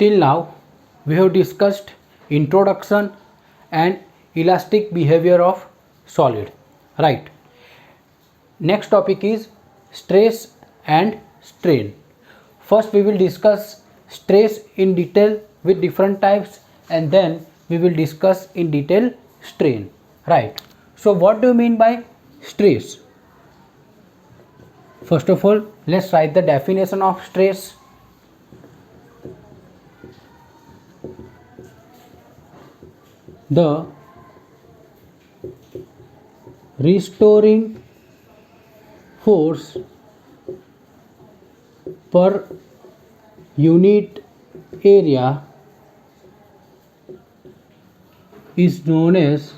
till now we have discussed introduction and elastic behavior of solid, right? Next topic is stress and strain. First we will discuss stress in detail with different types, and then we will discuss in detail strain, right? So what do you mean by stress? First of all, let's write the definition of stress. The restoring force per unit area is known as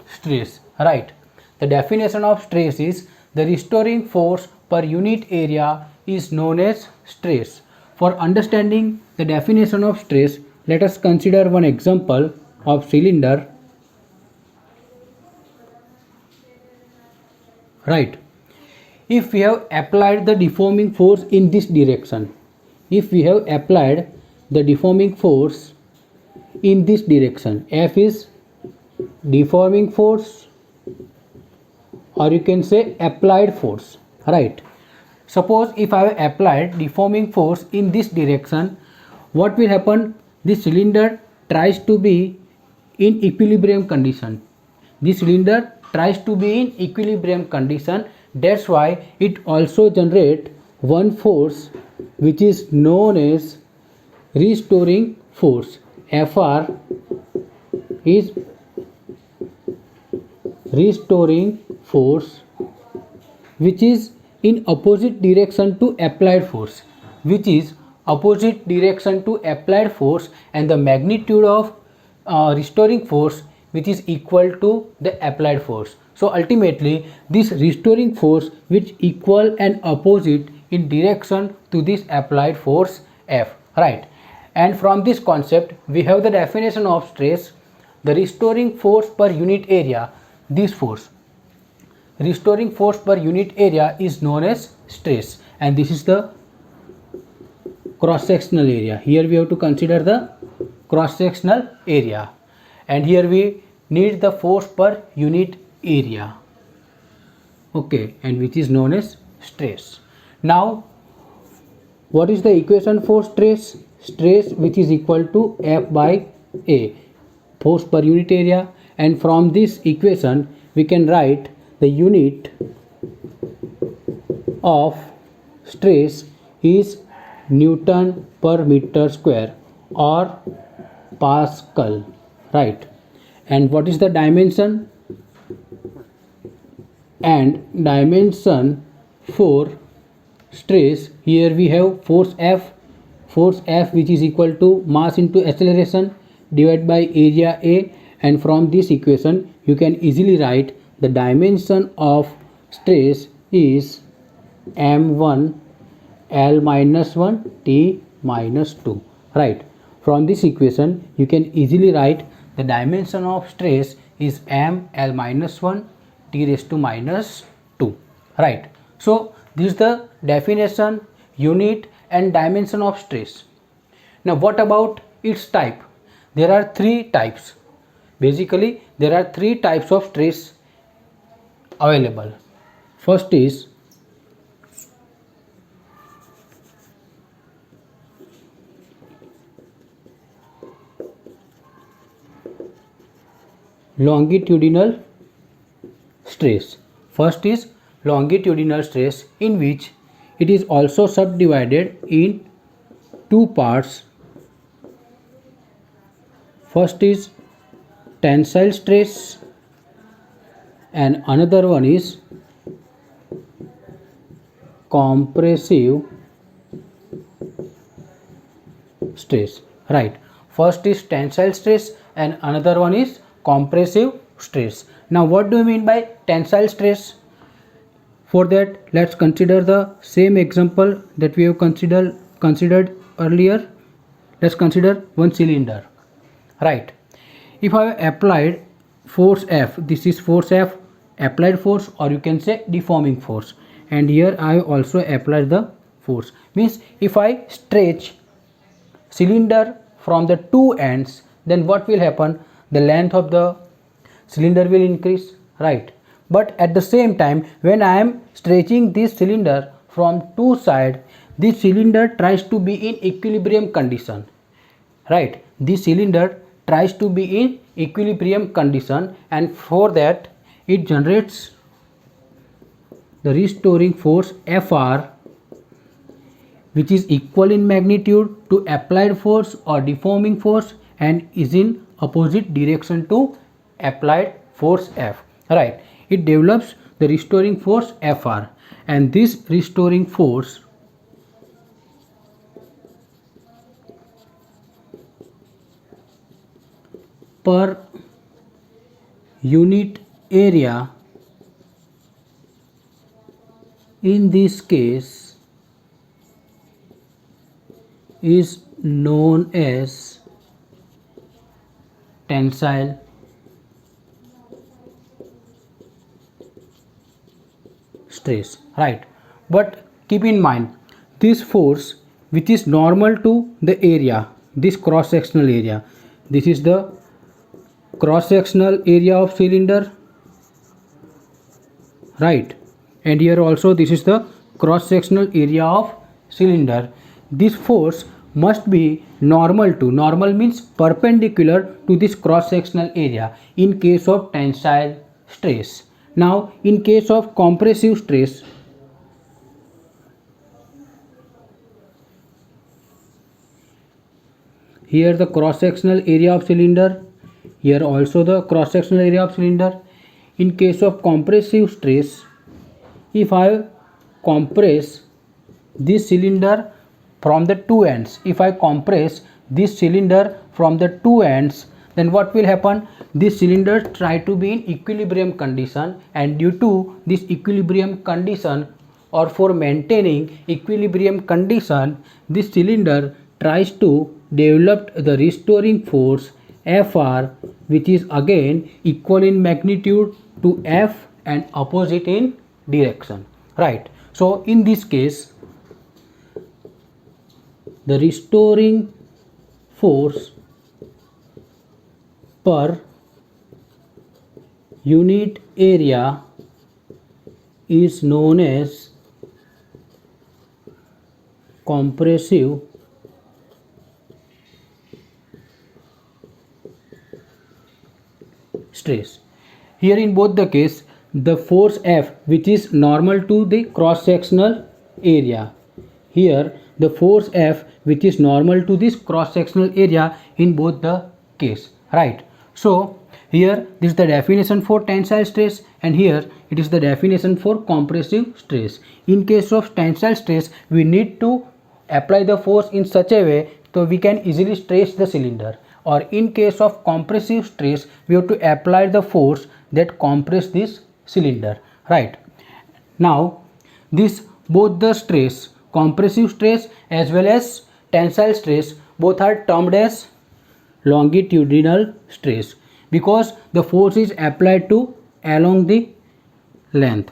stress. Right? The definition of stress is the restoring force per unit area is known as stress. For understanding the definition of stress, let us consider one example of cylinder. Right? If we have applied the deforming force in this direction, F is deforming force, or you can say applied force, right? Suppose if I have applied deforming force in this direction, what will happen? This cylinder tries to be in equilibrium condition. That's why it also generates one force which is known as restoring force. Fr is restoring force which is in opposite direction to applied force, and the magnitude of restoring force which is equal to the applied force. So ultimately this restoring force which equal and opposite in direction to this applied force F, right? And from this concept we have the definition of stress: the restoring force per unit area. This force, restoring force per unit area, is known as stress, and this is the cross sectional area. Here we have to consider the cross sectional area, and here we need the force per unit area, okay, and which is known as stress. Now what is the equation for stress? Stress which is equal to F by A, force per unit area, and from this equation we can write the unit of stress is Newton per meter square or Pascal, right? And what is the dimension? And dimension for stress, here we have force F which is equal to mass into acceleration divided by area A, and from this equation you can easily write the dimension of stress is m1 L minus 1 T minus 2, right? From this equation you can easily write the dimension of stress is m L minus 1 T raised to minus 2, right? So this is the definition, unit and dimension of stress. Now what about its type? There are three types. Basically there are three types of stress available. First is longitudinal stress. In which it is also subdivided in two parts. First is tensile stress and another one is compressive stress, right? First is tensile stress and another one is compressive stress. Now what do you mean by tensile stress? For that, let's consider the same example that we have considered earlier. Let's consider one cylinder, right? If I have applied force F, this is force F, applied force, or you can say deforming force. And here I also apply the force. Means if I stretch cylinder from the two ends, then what will happen? The length of the cylinder will increase, right? But at the same time, when I am stretching this cylinder from two sides, this cylinder tries to be in equilibrium condition, right? This cylinder tries to be in equilibrium condition, and for that it generates the restoring force Fr, which is equal in magnitude to applied force or deforming force and is in opposite direction to applied force F, right? It develops the restoring force Fr, and this restoring force per unit area in this case is known as tensile stress, right? But keep in mind, this force which is normal to the area, this cross sectional area, this is the cross sectional area of cylinder, right? And here also this is the cross sectional area of cylinder. This force must be normal to, normal means perpendicular to this cross sectional area in case of tensile stress. Now in case of compressive stress, here the cross sectional area of cylinder, here also the cross sectional area of cylinder. In case of compressive stress, if I compress this cylinder from the two ends, if I compress this cylinder from the two ends, then what will happen? This cylinder try to be in equilibrium condition, and due to this equilibrium condition, or for maintaining equilibrium condition, this cylinder tries to develop the restoring force Fr, which is again equal in magnitude to F and opposite in direction, right? So in this case, the restoring force per unit area is known as compressive stress. Here in both the case, the force F, which is normal to the cross sectional area, here the force F, which is normal to this cross sectional area in both the case, right? So here this is the definition for tensile stress, and here it is the definition for compressive stress. In case of tensile stress, we need to apply the force in such a way so we can easily stretch the cylinder, or in case of compressive stress, we have to apply the force that compress this cylinder, right? Now this both the stress, compressive stress as well as tensile stress, both are termed as longitudinal stress, because the force is applied to along the length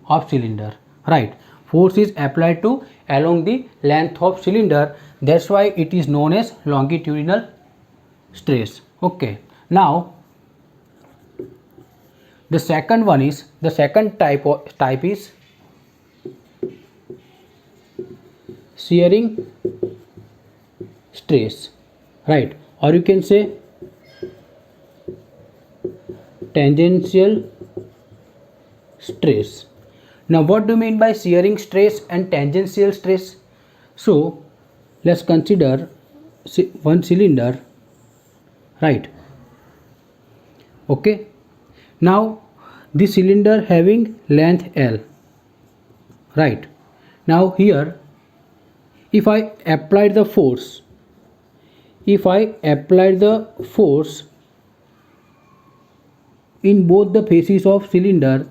of cylinder, right? Force is applied to along the length of cylinder, that's why it is known as longitudinal stress. Okay, now the second one is, the second type is shearing stress, right? Or you can say tangential stress. Now what do you mean by shearing stress and tangential stress? So let's consider one cylinder, right? Okay, now this cylinder having length L, right? Now here if I apply the force, if I apply the force in both the faces of cylinder,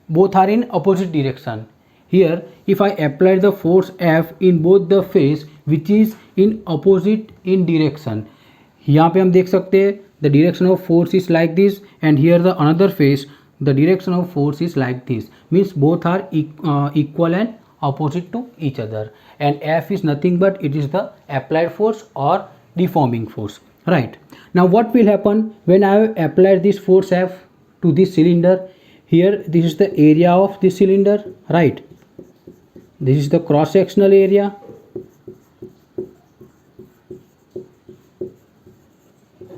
both are in opposite direction. Here if I apply the force F in both the face which is in opposite in direction, यहाँ पे हम देख सकते हैं the direction of force is like this, and here the another face, the direction of force is like this, means both are equal and opposite to each other, and F is nothing but it is the applied force or deforming force, right? Now what will happen when I have applied this force F to this cylinder? Here this is the area of this cylinder, right? This is the cross sectional area.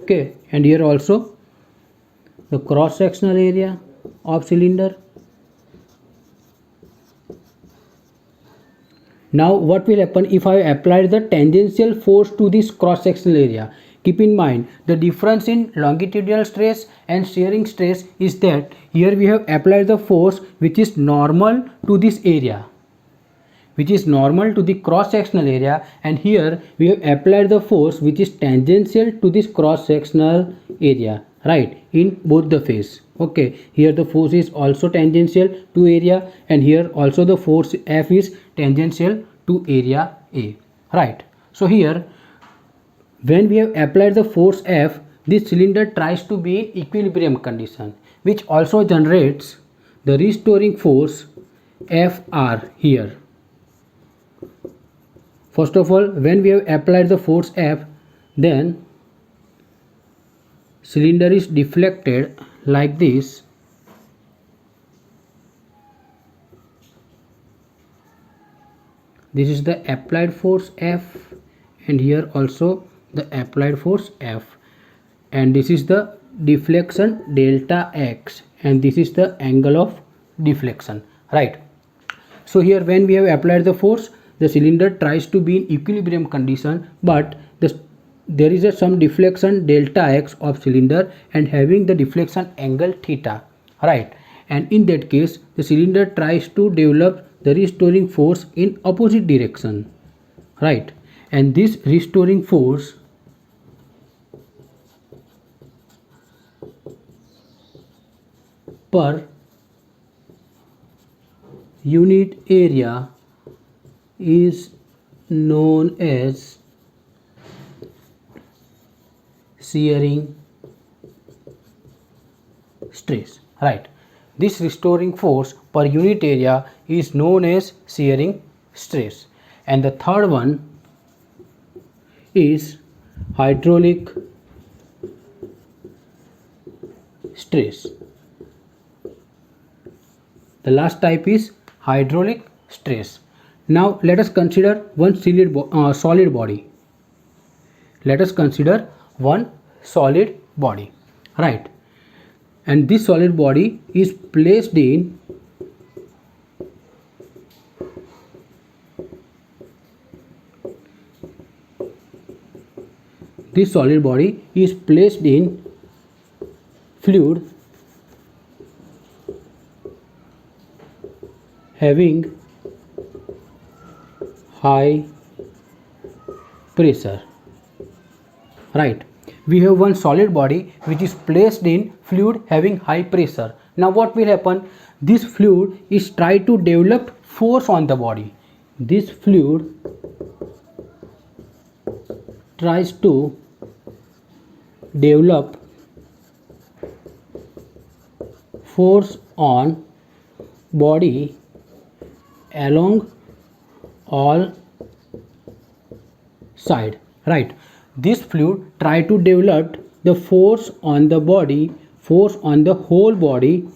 Okay, and here also the cross sectional area of cylinder. Now what will happen if I apply the tangential force to this cross sectional area? Keep in mind the difference in longitudinal stress and shearing stress is that here we have applied the force which is normal to this area, which is normal to the cross sectional area, and here we have applied the force which is tangential to this cross sectional area, right, in both the face. Okay, here the force is also tangential to area, and here also the force F is tangential to area A, right? So here when we have applied the force F, this cylinder tries to be in equilibrium condition, which also generates the restoring force Fr here. First of all, when we have applied the force F, then cylinder is deflected like this. This is the applied force F, and here also the applied force F, and this is the deflection delta x, and this is the angle of deflection, right? So here when we have applied the force, the cylinder tries to be in equilibrium condition, but there is some deflection delta x of cylinder and having the deflection angle theta, right? And in that case the cylinder tries to develop the restoring force in opposite direction, right? And this restoring force per unit area is known as shearing stress, right? This restoring force per unit area is known as shearing stress. And the third one is hydraulic stress. The last type is hydraulic stress. Now let us consider one solid body. Let us consider one solid body, right? And this solid body is placed in fluid having high pressure, right? We have one solid body which is placed in fluid having high pressure. Now what will happen? This fluid is try to develop force on the body. This fluid tries to develop force on body along all side, right? This fluid try to develop the force on the body, force on the whole body,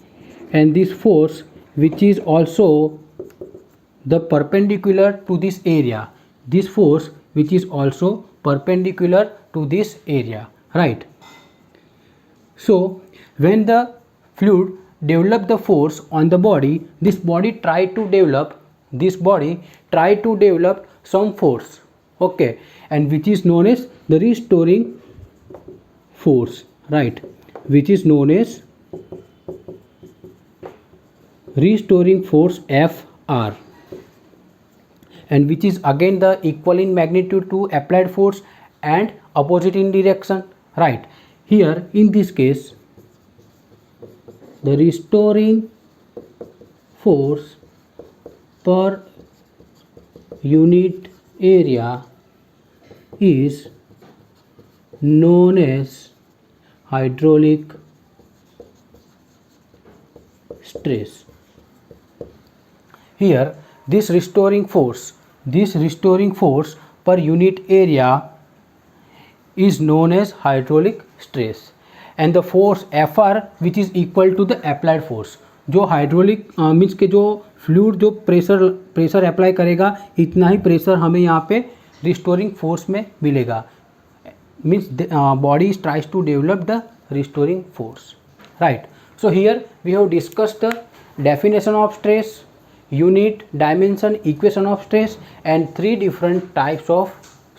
and this force which is also the perpendicular to this area, this force which is also perpendicular to this area, right? So when the fluid develop the force on the body, this body try to develop some force, okay, and which is known as the restoring force, right? Which is known as restoring force Fr, and which is again the equal in magnitude to applied force and opposite in direction, right? Here in this case the restoring force per unit area is known as hydraulic stress. Here this restoring force per unit area is known as hydraulic stress, and the force Fr which is equal to the applied force. जो hydraulic means के जो fluid जो pressure apply करेगा इतना ही pressure हमें यहाँ पे restoring force में मिलेगा. Means body tries to develop the restoring force, right. So here we have discussed the definition of stress, unit, dimension, equation of stress, and three different types of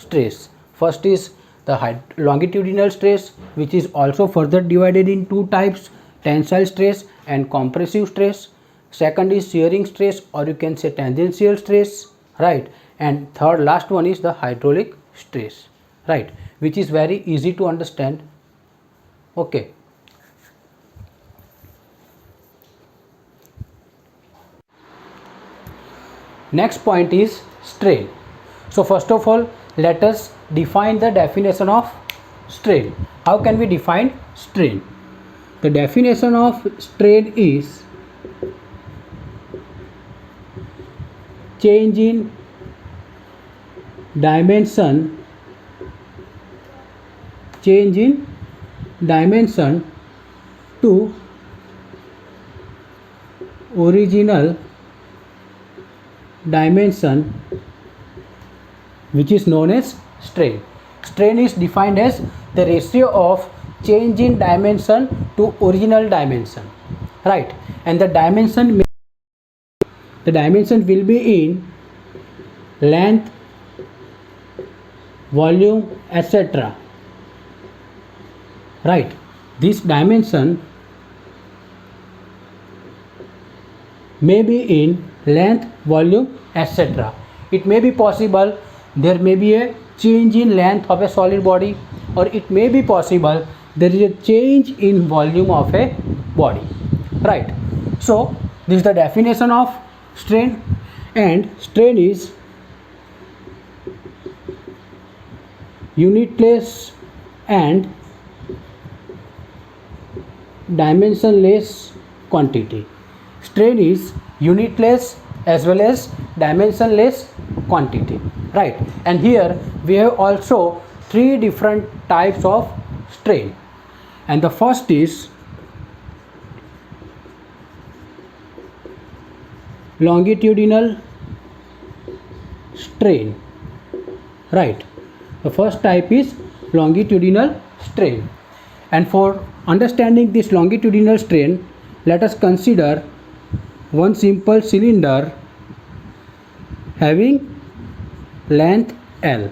stress. First is the longitudinal stress, which is also further divided in two types: tensile stress and compressive stress. Second is shearing stress, or you can say tangential stress, right. And third, last one is the hydraulic stress, right, which is very easy to understand. Okay. Next point is strain. So first of all, let us define the definition of strain. How can we define strain? The definition of strain is change in dimension to original dimension, which is known as strain. Strain is defined as the ratio of change in dimension to original dimension, right. And the dimension will be in length, volume, etc., right. This dimension may be in length, volume, etc. It may be possible there may be a change in length of a solid body, or it may be possible there is a change in volume of a body, right. So this is the definition of strain, and strain is unitless and dimensionless quantity. Strain is unitless as well as dimensionless quantity, right. And here we have also three different types of strain, and the first is longitudinal strain, right. The first type is longitudinal strain, and for understanding this longitudinal strain, let us consider one simple cylinder having length L.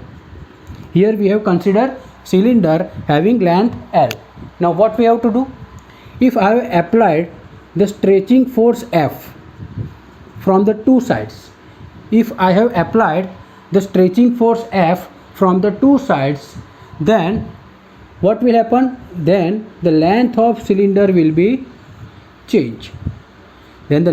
Here we have considered cylinder having length L. Now what we have to do? If I have applied the stretching force F from the two sides, then what will happen? Then the length of cylinder will be changed. And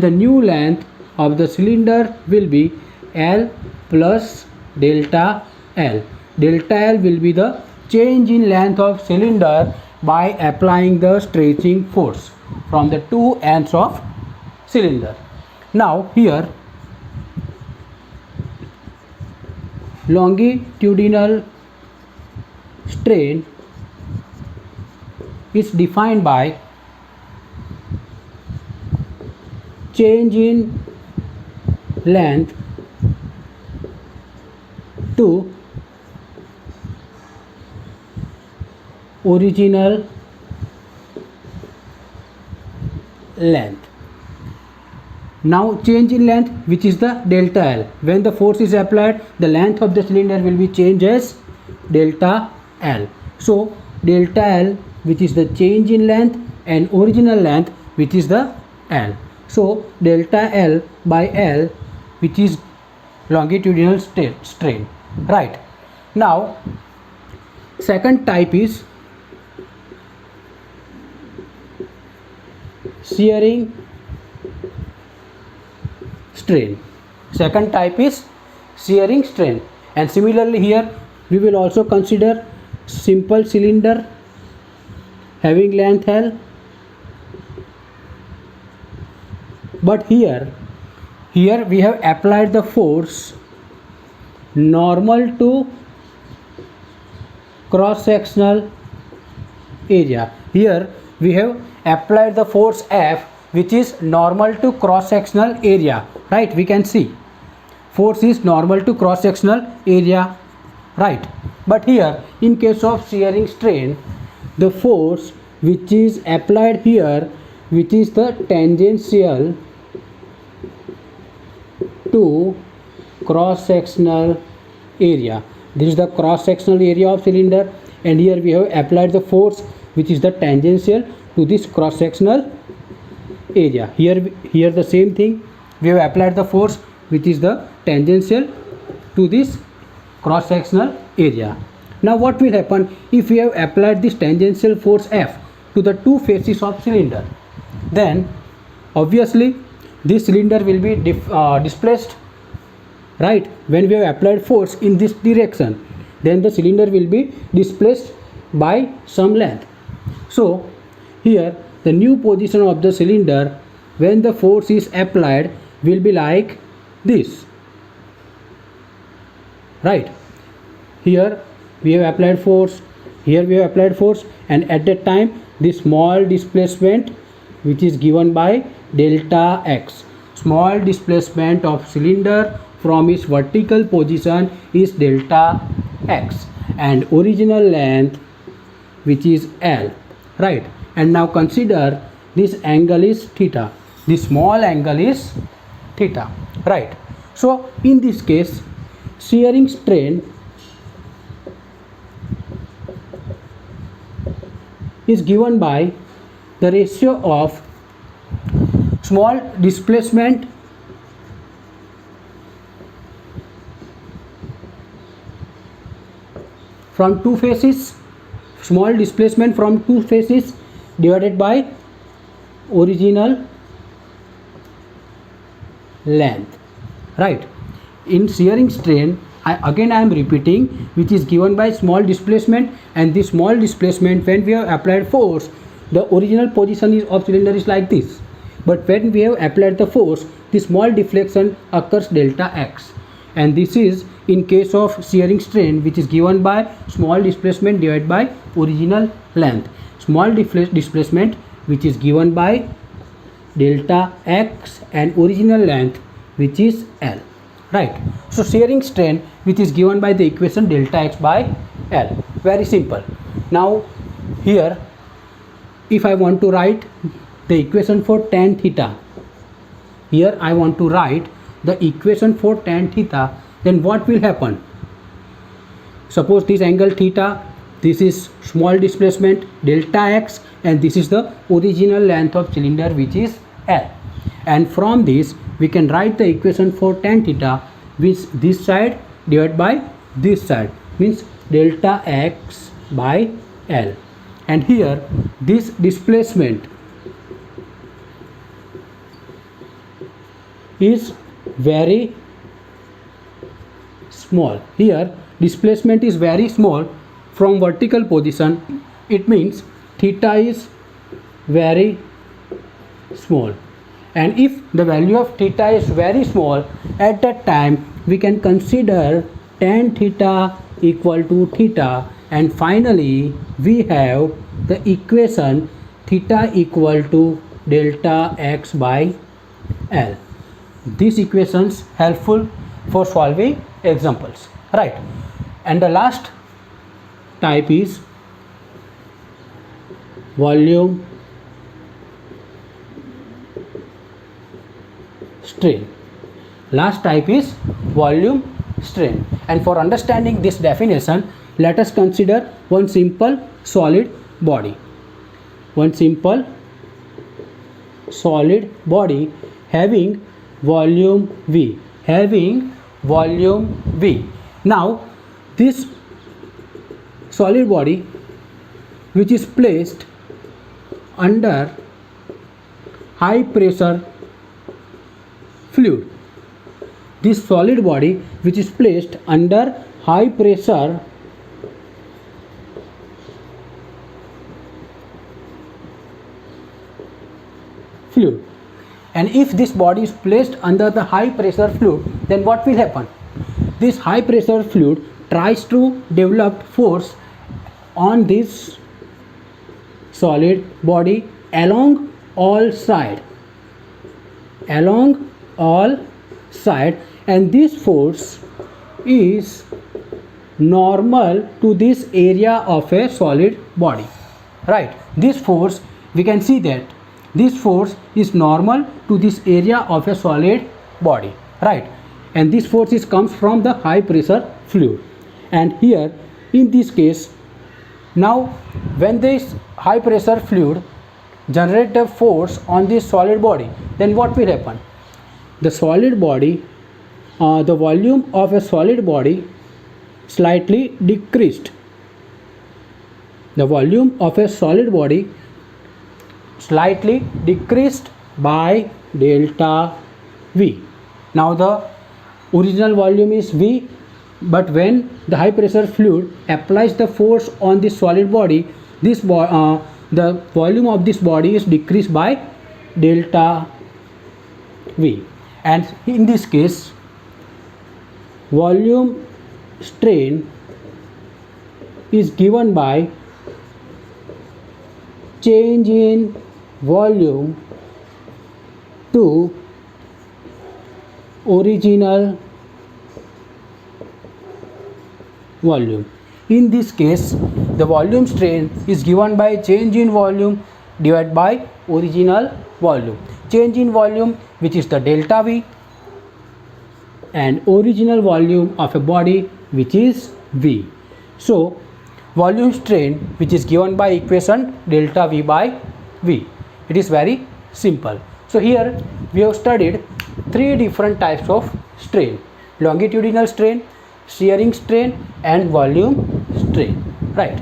the new length of the cylinder will be L plus delta L. Delta L will be the change in length of cylinder by applying the stretching force from the two ends of cylinder. Now here longitudinal strain is defined by change in length to original length. Now change in length, which is the delta L. When the force is applied, the length of the cylinder will be changed as delta L. So delta L, which is the change in length, and original length, which is the L. So delta L by L, which is longitudinal strain, right. Now second type is shearing strain. And similarly here we will also consider simple cylinder having length L, but here we have applied the force normal to cross sectional area. Here we have applied the force F, which is normal to cross sectional area, right? We can see force is normal to cross sectional area, right? But here in case of shearing strain, the force which is applied here, which is the tangential to cross sectional area. This is the cross sectional area of cylinder, and here we have applied the force which is the tangential to this cross sectional area. Here the same thing, we have applied the force which is the tangential to this cross sectional area. Now what will happen if we have applied this tangential force F to the two faces of cylinder? Then obviously this cylinder will be displaced, right? When we have applied force in this direction, then the cylinder will be displaced by some length. So here the new position of the cylinder when the force is applied will be like this, right? Here we have applied force, here we have applied force, and at that time this small displacement which is given by delta x, small displacement of cylinder from its vertical position is delta x, and original length which is L, right? And now consider this angle is theta, this small angle is theta, right? So in this case shearing strain is given by the ratio of small displacement from two faces, small displacement from two faces divided by original length, right? In shearing strain, I am repeating, which is given by small displacement, and this small displacement when we have applied force, the original position of cylinder is like this, but when we have applied the force, the small deflection occurs delta x, and this is in case of shearing strain which is given by small displacement divided by original length, small displacement which is given by delta x and original length which is L, right? So shearing strain which is given by the equation delta x by L, very simple. Now here if I want to write the equation for tan theta, here I want to write the equation for tan theta, then what will happen? Suppose this angle theta, this is small displacement delta x, and this is the original length of cylinder which is L, and from this we can write the equation for tan theta, which this side divided by this side means delta x by L, and here this displacement is very small. Here displacement is very small from vertical position, it means theta is very small, and if the value of theta is very small, at that time we can consider tan theta equal to theta, and finally we have the equation theta equal to delta x by L. These equations helpful for solving examples, right? And the last type is volume strain. Last type is volume strain, and for understanding this definition, let us consider one simple solid body. One simple solid body having volume V, Now this solid body which is placed under high pressure fluid, this solid body which is placed under high pressure fluid. And if this body is placed under the high pressure fluid, then what will happen? This high pressure fluid tries to develop force on this solid body along all side, and this force is normal to this area of a solid body, right? This force, we can see that this force is normal to this area of a solid body, right? And this force comes from the high pressure fluid. And here in this case, now when this high pressure fluid generate a force on this solid body, then what will happen? The solid body, the volume of a solid body slightly decreased. The volume of a solid body slightly decreased by delta V. Now the original volume is V, but when the high pressure fluid applies the force on this solid body, the volume of this body is decreased by delta V. And in this case, volume strain is given by change in volume to original volume. In this case, the volume strain is given by change in volume divided by original volume. Change in volume, which is the delta V, and original volume of a body, which is V. So volume strain, which is given by equation delta V by V. It is very simple. So here we have studied three different types of strain: longitudinal strain, shearing strain, and volume strain, right?